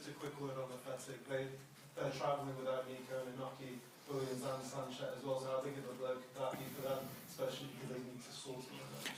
a quick word on Athletic. They're travelling without Nico and Inoki, Williams and Sanchez as well, so how big of a blow could that be for them, especially because they need to score something?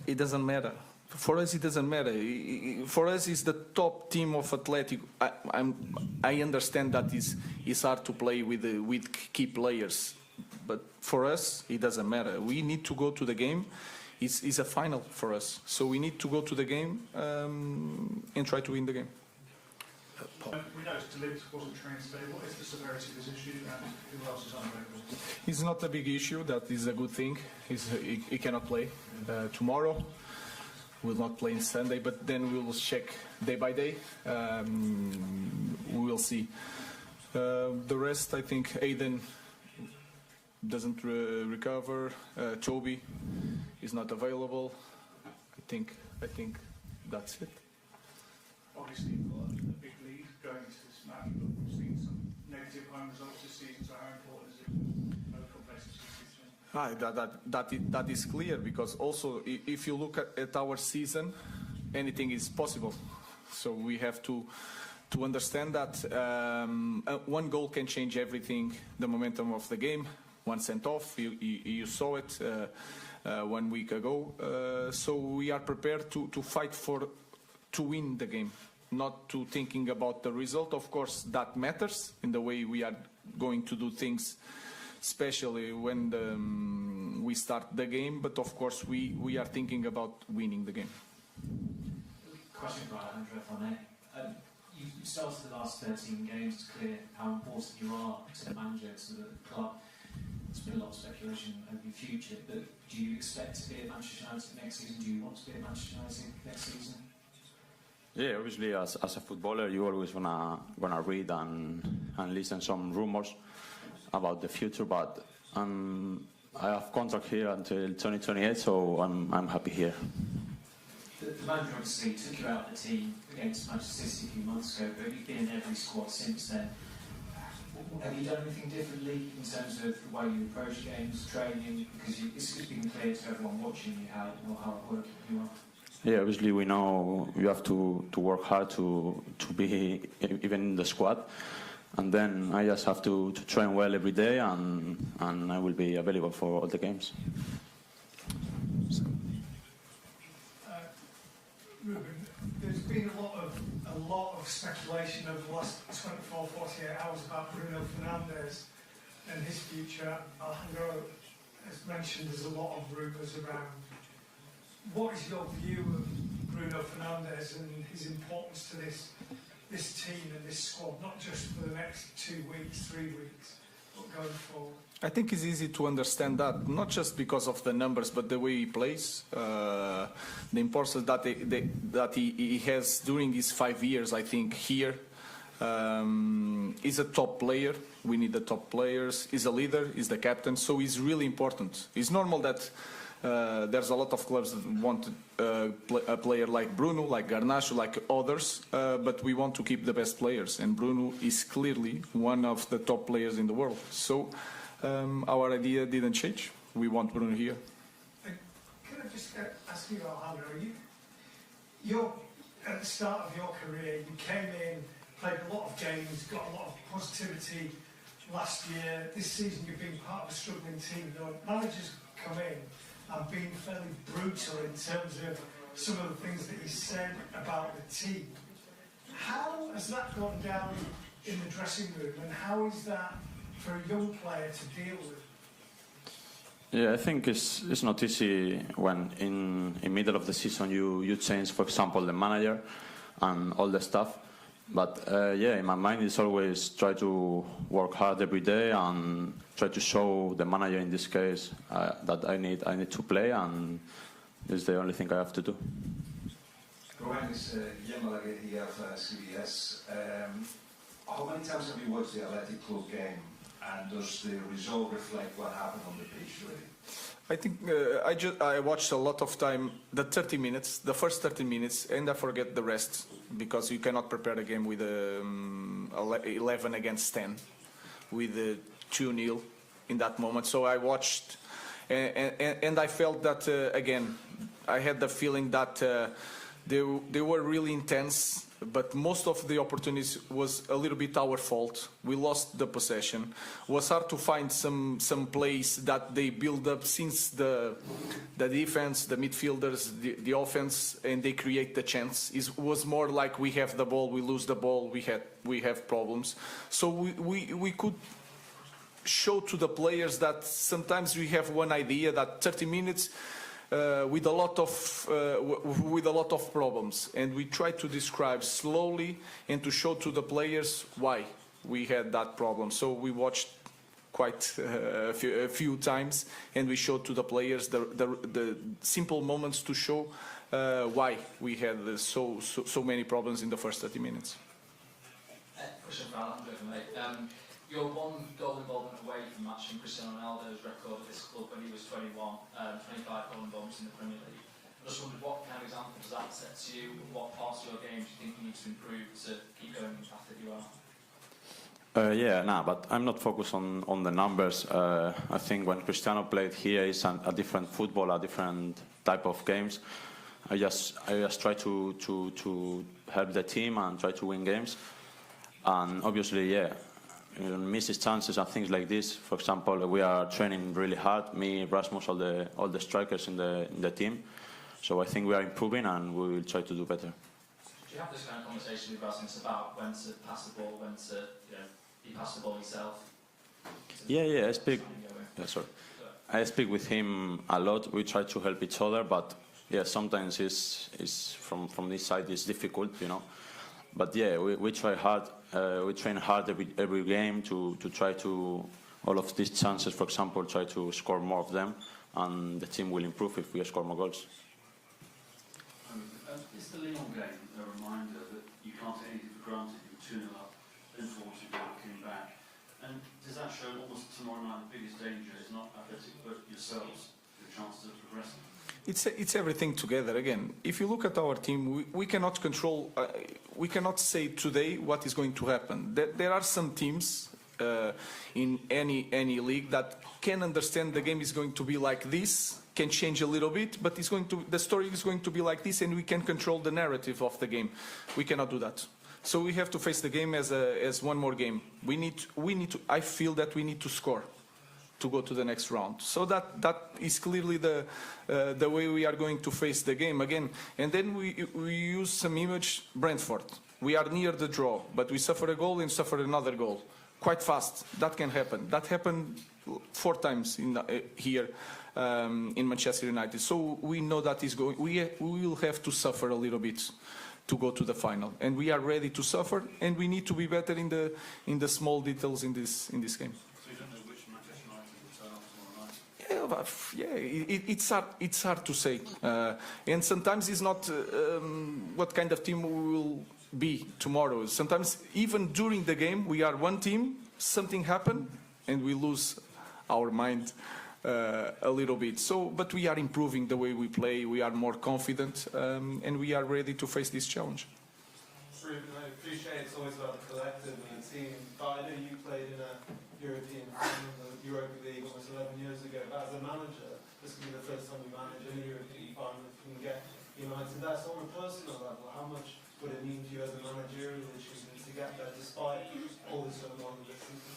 It doesn't matter. For us, it doesn't matter. For us, it's the top team of Athletic. I understand that it's hard to play with key players, but for us, it doesn't matter. We need to go to the game. It's a final for us, so we need to go to the game and try to win the game. We noticed Delict wasn't trained today. What is the severity of this issue, and who else is unavailable? It's not a big issue. That is a good thing. He cannot play tomorrow. Will not play on Sunday, but then we will check day by day. We will see. The rest, I think, Aiden doesn't recover. Toby is not available. I think that's it. Obviously, you've got a big lead going into this match, but we've seen some negative home results this season. So how important is it? No complacency. That is clear, because also if you look at our season, anything is possible. So we have to understand that one goal can change everything, the momentum of the game. One sent off, you saw it 1 week ago. So we are prepared to fight to win the game, not to thinking about the result. Of course, that matters in the way we are going to do things, especially when we start the game, but of course we are thinking about winning the game. Question for Alejandro, if I may. You started the last 13 games. It's clear how important you are to the manager, to the club. There's been a lot of speculation over your future, but do you expect to be at Manchester United next season? Do you want to be at Manchester United next season? Yeah, obviously as a footballer you always gonna read and listen some rumors about the future, but I have contract here until 2028, so I'm happy here. The manager obviously took you out of the team against Manchester City a few months ago, but you've been in every squad since then. Have you done anything differently in terms of the way you approach games, training? Because it's been clear to everyone watching you how hard you are. Yeah, obviously we know you have to work hard to be even in the squad, and then I just have to train well every day, and I will be available for all the games. Ruben, there's been a lot of speculation over the last 24, 48 hours about Bruno Fernandes and his future. Alejandro has mentioned there's a lot of rumours around. What is your view of Bruno Fernandes and his importance to this team and this squad, not just for the next 2 weeks, 3 weeks, but going forward? I think it's easy to understand that, not just because of the numbers, but the way he plays, the importance that he has during his 5 years, I think, here. He's a top player. We need the top players. He's a leader. He's the captain. So he's really important. It's normal that there's a lot of clubs that want a player like Bruno, like Garnacho, like others, but we want to keep the best players. And Bruno is clearly one of the top players in the world. So our idea didn't change. We want Bruno here. Can I just ask you, Alejandro, you're at the start of your career, you came in, played a lot of games, got a lot of positivity last year. This season you've been part of a struggling team. The managers come in and been fairly brutal in terms of some of the things that he said about the team. How has that gone down in the dressing room, and how is that for a young player to deal with? Yeah, I think it's not easy when in middle of the season you change, for example, the manager and all the stuff. But yeah, in my mind it's always try to work hard every day and try to show the manager in this case that I need to play, and it's the only thing I have to do. Ruben, is Guillermo here of CBS. How many times have you watched the Athletic Club game, and does the result reflect what happened on the pitch really? I think I watched a lot of time, the 30 minutes, the first 30 minutes, and I forget the rest, because you cannot prepare a game with 11 against 10, with 2-0 in that moment. So I watched, and I felt that, again, I had the feeling that they were really intense, but most of the opportunities was a little bit our fault. We lost the possession. It was hard to find some plays that they build up since the defense, the midfielders, the offense, and they create the chance. It was more like we have the ball, we lose the ball, we have problems. So we could show to the players that sometimes we have one idea that 30 minutes with a lot of problems, and we try to describe slowly and to show to the players why we had that problem. So we watched quite a few times, and we showed to the players the simple moments to show why we had so many problems in the first 30 minutes. Question for Alejandro, mate. You're one goal involvement away from matching Cristiano Ronaldo's record at this club when he was 21, 25 goal involvements in the Premier League. I just wondered what kind of example does that set to you? What parts of your game do you think you need to improve to keep going the path that you are? But I'm not focused on the numbers. I think when Cristiano played here, it's a different football, a different type of games. I just try to help the team and try to win games. And obviously, misses chances and things like this. For example, we are training really hard. Me, Rasmus, all the strikers in the team. So I think we are improving and we will try to do better. Do you have this kind of conversation with Rasmus about when to pass the ball, when to be pass the ball yourself? I speak. I speak with him a lot. We try to help each other, but sometimes it's from this side it's difficult, But we try hard. We train hard every game to try to all of these chances. For example, try to score more of them, and the team will improve if we score more goals. Is the Lyon game a reminder that you can't take anything for granted? You were 2-0 up, then 4-2 came back, and does that show almost tomorrow night the biggest danger is not Athletic but yourselves, the chance to progress? It's everything together. Again, if you look at our team, we cannot control, we cannot say today what is going to happen. There are some teams in any league that can understand the game is going to be like this, can change a little bit, but the story is going to be like this, and we can control the narrative of the game. We cannot do that. So we have to face the game as one more game. We need to. I feel that we need to score to go to the next round. So that is clearly the way we are going to face the game again. And then we use some image, Brentford. We are near the draw, but we suffer a goal and suffer another goal. Quite fast. That can happen. That happened 4 times here in Manchester United. So we know that is going. We will have to suffer a little bit to go to the final, and we are ready to suffer. And we need to be better in the small details in this game. It's hard to say, and sometimes it's not what kind of team we will be tomorrow. Sometimes even during the game we are one team, something happen, and we lose our mind a little bit. So, but we are improving the way we play. We are more confident, and we are ready to face this challenge. Ruben, I appreciate it's always about the collective and the team, but I know you played in a European final, the Europa League, almost 11 years ago. But as a manager, this could be the first time you manage a European final if you can get United there. So on a personal level, how much would it mean to you as a managerial achievement to get there despite all this going on in the season?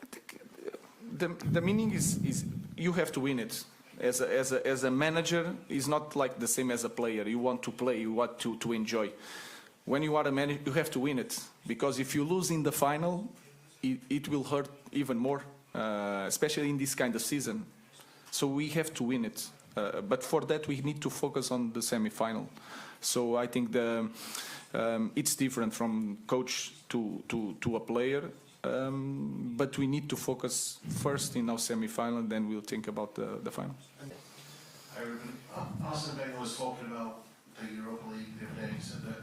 I think the meaning is you have to win it. As a manager, it's not like the same as a player. You want to play, you want to enjoy. When you are a manager, you have to win it, because if you lose in the final, it will hurt even more, especially in this kind of season. So we have to win it, but for that we need to focus on the semi-final. So I think it's different from coach to a player, but we need to focus first in our semi-final, and then we'll think about the final. Hi Ruben. Arsene Wenger was talking about the Europa League the other day. He said that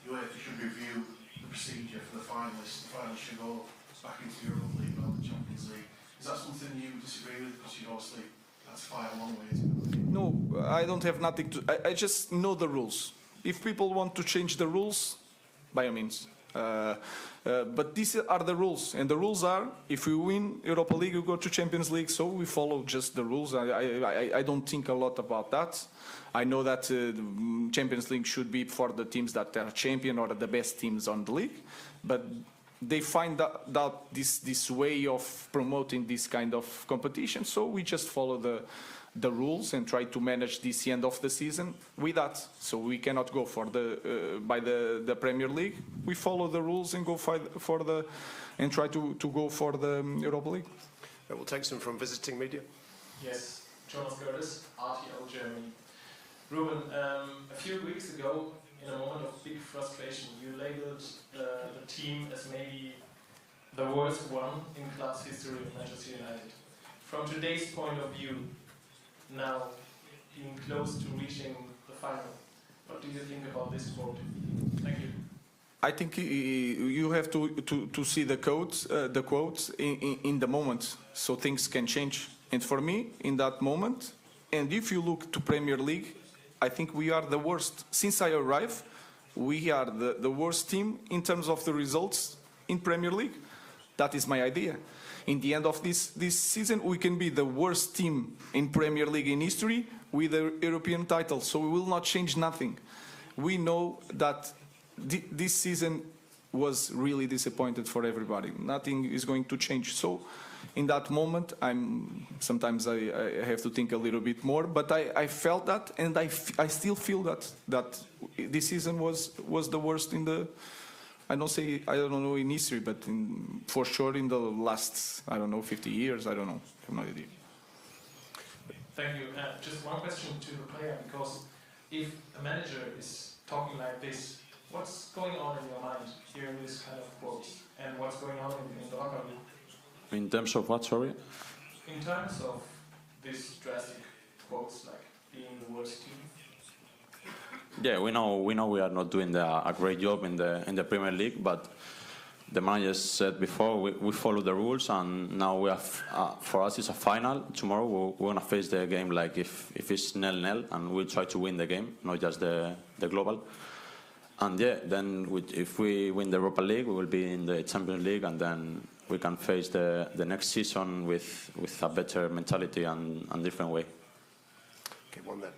UEFA should review the procedure for the finalists. The finalists should go back into the Europa League, not the Champions League. Is that something you disagree with? Because you obviously, that's quite a long way to go. No, I don't have nothing to. I just know the rules. If people want to change the rules, by all means. But these are the rules, and the rules are: if we win Europa League, we go to Champions League. So we follow just the rules. I don't think a lot about that. I know that Champions League should be for the teams that are champion or the best teams on the league, but they find that this way of promoting this kind of competition. So we just follow the rules and try to manage this end of the season with that. So we cannot go for by the Premier League. We follow the rules and go and try to go for the Europa League. We'll take some from visiting media. Yes, Jonas Gerdes, RTL Germany. Ruben, a few weeks ago, in a moment of big frustration, you labeled the team as maybe the worst one in club's history of Manchester United. From today's point of view, now being close to reaching the final, what do you think about this quote? Thank you. I think you have to see the quotes in the moment, so things can change. And for me, in that moment, and if you look to Premier League, I think we are the worst. Since I arrived, we are the worst team in terms of the results in Premier League. That is my idea. In the end of this season, we can be the worst team in Premier League in history with a European title. So we will not change nothing. We know that this season was really disappointed for everybody. Nothing is going to change. So in that moment, sometimes I have to think a little bit more, but I felt that, and I still feel that this season was the worst in the, I don't know in history, but for sure in the last, 50 years, I don't know, I have no idea. Thank you. Just one question to the player, because if a manager is talking like this, what's going on in your mind hearing this kind of quotes, and what's going on in the locker room? In terms of what, sorry? In terms of these drastic quotes, like being the worst team. Yeah, we know we are not doing a great job in the Premier League, but the manager said before we follow the rules, and now we have for us it's a final. Tomorrow we're gonna face the game like if it's 0-0, and we'll try to win the game, not just the global. And yeah, then if we win the Europa League, we will be in the Champions League, and then we can face the next season with a better mentality and different way. Okay, one then.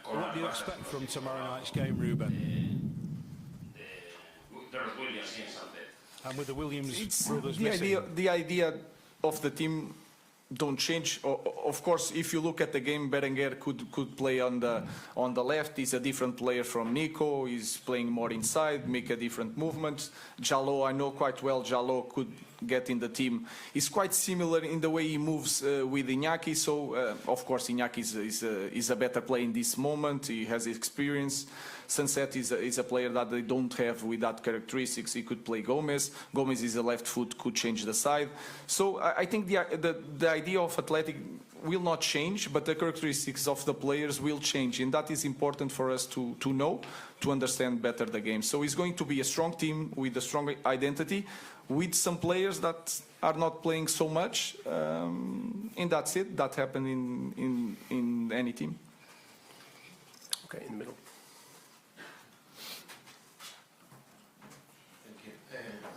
What do you expect from tomorrow night's game, Ruben? And with the Williams brothers missing. The idea of the team don't change. Of course, if you look at the game, Berenguer could play on the left. He's a different player from Nico. He's playing more inside, make a different movement. Jallo, I know quite well. Jallo could get in the team. He's quite similar in the way he moves with Iñaki. So, of course, Iñaki is a better player in this moment. He has experience. Sunset is a player that they don't have with that characteristics. He could play Gomez. Gomez is a left foot, could change the side. So I think the idea of Athletic will not change, but the characteristics of the players will change, and that is important for us to know, to understand better the game. So it's going to be a strong team with a strong identity, with some players that are not playing so much, and that's it. That happened in any team. Okay, in the middle.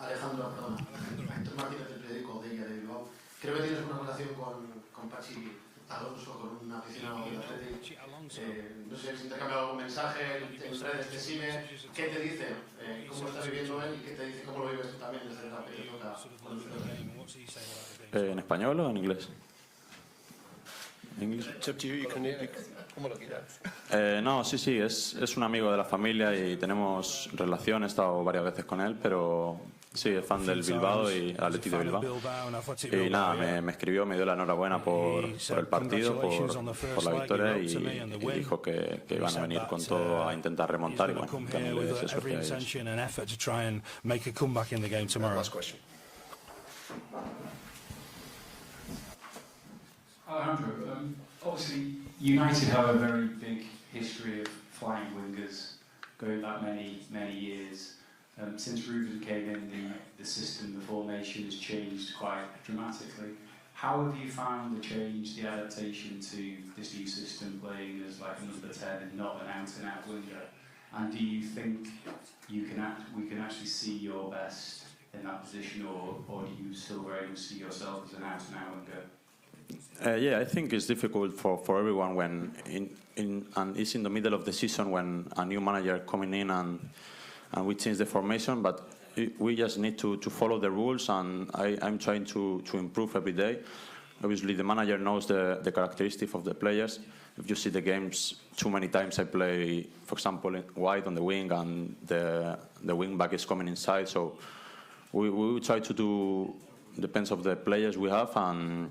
Alejandro, perdona. Héctor Martínez del periódico de Bilbao. Creo que tienes una relación con Pachi Alonso, con un aficionado del Athletic. No sé si te ha cambiado algún mensaje en redes, te sigue. ¿Qué te dice? ¿Cómo lo está viviendo él? ¿Y qué te dice? ¿Cómo lo vives tú también desde la pelota? ¿En español o en inglés? No, sí, es un amigo de la familia y tenemos relación, he estado varias veces con él, pero sí, es fan del Bilbao y Athletic de Bilbao. Y nada, me escribió, me dio la enhorabuena por el partido, por la victoria y dijo que iban a venir con todo a intentar remontar y bueno, también le deseo suerte a ellos. Alejandro, obviously United have a very big history of flying wingers going back many years. Since Ruben came in, the system, the formation has changed quite dramatically. How have you found the change, the adaptation to this new system, playing as like a number 10 and not an out-and-out winger? And do you think we can actually see your best in that position, or do you still very much see yourself as an out-and-out winger? Yeah, I think it's difficult for everyone when and it's in the middle of the season when a new manager coming in and we change the formation, but we just need to follow the rules, and I'm trying to improve every day. Obviously, the manager knows the characteristics of the players. If you see the games, too many times I play, for example, wide on the wing, and the wing back is coming inside. So we will try to do, depends of the players we have, and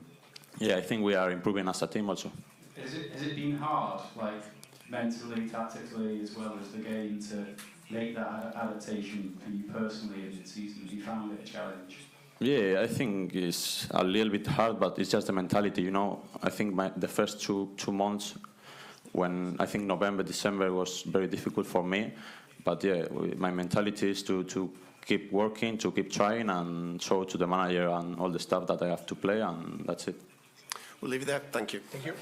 yeah, I think we are improving as a team also. Has it been hard, like mentally, tactically, as well as the game, to make that adaptation for you personally in the season? Have you found it a challenge? Yeah, I think it's a little bit hard, but it's just the mentality, you know. I think the first two months, when I think November, December was very difficult for me. But yeah, my mentality is to keep working, to keep trying, and show to the manager and all the stuff that I have to play, and that's it. We'll leave it there. Thank you. Thank you.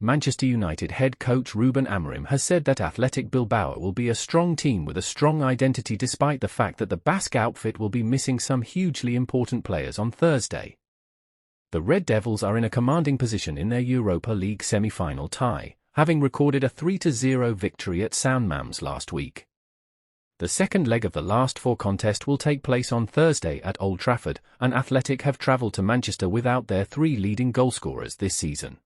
Manchester United head coach Ruben Amorim has said that Athletic Bilbao will be a strong team with a strong identity, despite the fact that the Basque outfit will be missing some hugely important players on Thursday. The Red Devils are in a commanding position in their Europa League semi-final tie, having recorded a 3-0 victory at San Mamés last week. The second leg of the last four contest will take place on Thursday at Old Trafford, and Athletic have travelled to Manchester without their three leading goalscorers this season.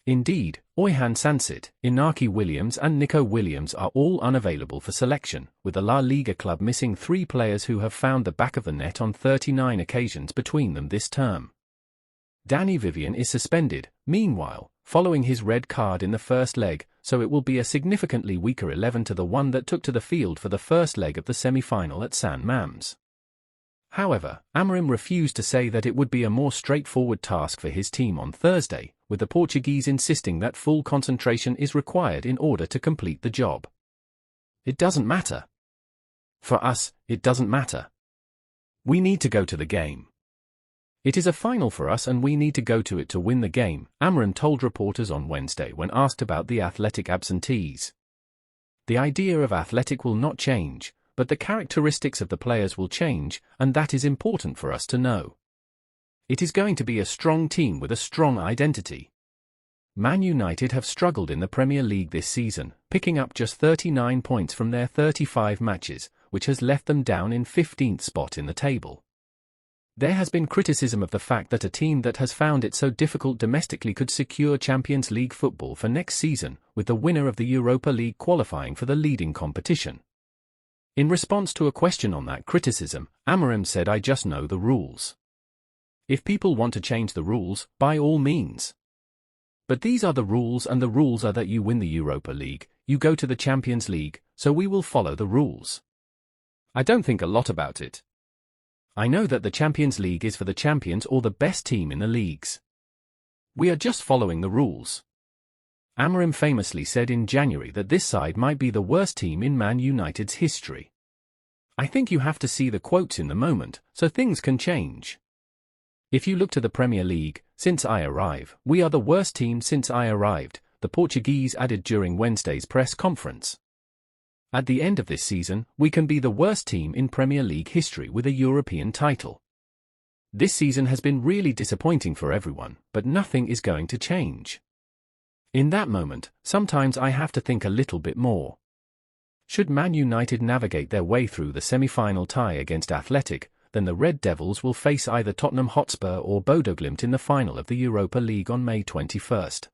Indeed, Oyhan Sansit, Inaki Williams and Nico Williams are all unavailable for selection, with the La Liga club missing three players who have found the back of the net on 39 occasions between them this term. Danny Vivian is suspended, meanwhile, following his red card in the first leg, so it will be a significantly weaker 11 to the one that took to the field for the first leg of the semi-final at San Mamés. However, Amorim refused to say that it would be a more straightforward task for his team on Thursday, with the Portuguese insisting that full concentration is required in order to complete the job. It doesn't matter. For us, it doesn't matter. We need to go to the game. It is a final for us and we need to go to it to win the game, Amorim told reporters on Wednesday when asked about the Athletic absentees. The idea of Athletic will not change, but the characteristics of the players will change, and that is important for us to know. It is going to be a strong team with a strong identity. Man United have struggled in the Premier League this season, picking up just 39 points from their 35 matches, which has left them down in 15th spot in the table. There has been criticism of the fact that a team that has found it so difficult domestically could secure Champions League football for next season, with the winner of the Europa League qualifying for the leading competition. In response to a question on that criticism, Amorim said, "I just know the rules. If people want to change the rules, by all means. But these are the rules, and the rules are that you win the Europa League, you go to the Champions League, so we will follow the rules. I don't think a lot about it. I know that the Champions League is for the champions or the best team in the leagues. We are just following the rules." Amorim famously said in January that this side might be the worst team in Man United's history. I think you have to see the quotes in the moment, so things can change. If you look to the Premier League, since I arrive, we are the worst team since I arrived, the Portuguese added during Wednesday's press conference. At the end of this season, we can be the worst team in Premier League history with a European title. This season has been really disappointing for everyone, but nothing is going to change. In that moment, sometimes I have to think a little bit more. Should Man United navigate their way through the semi-final tie against Athletic, then the Red Devils will face either Tottenham Hotspur or Bodo Glimt in the final of the Europa League on May 21st.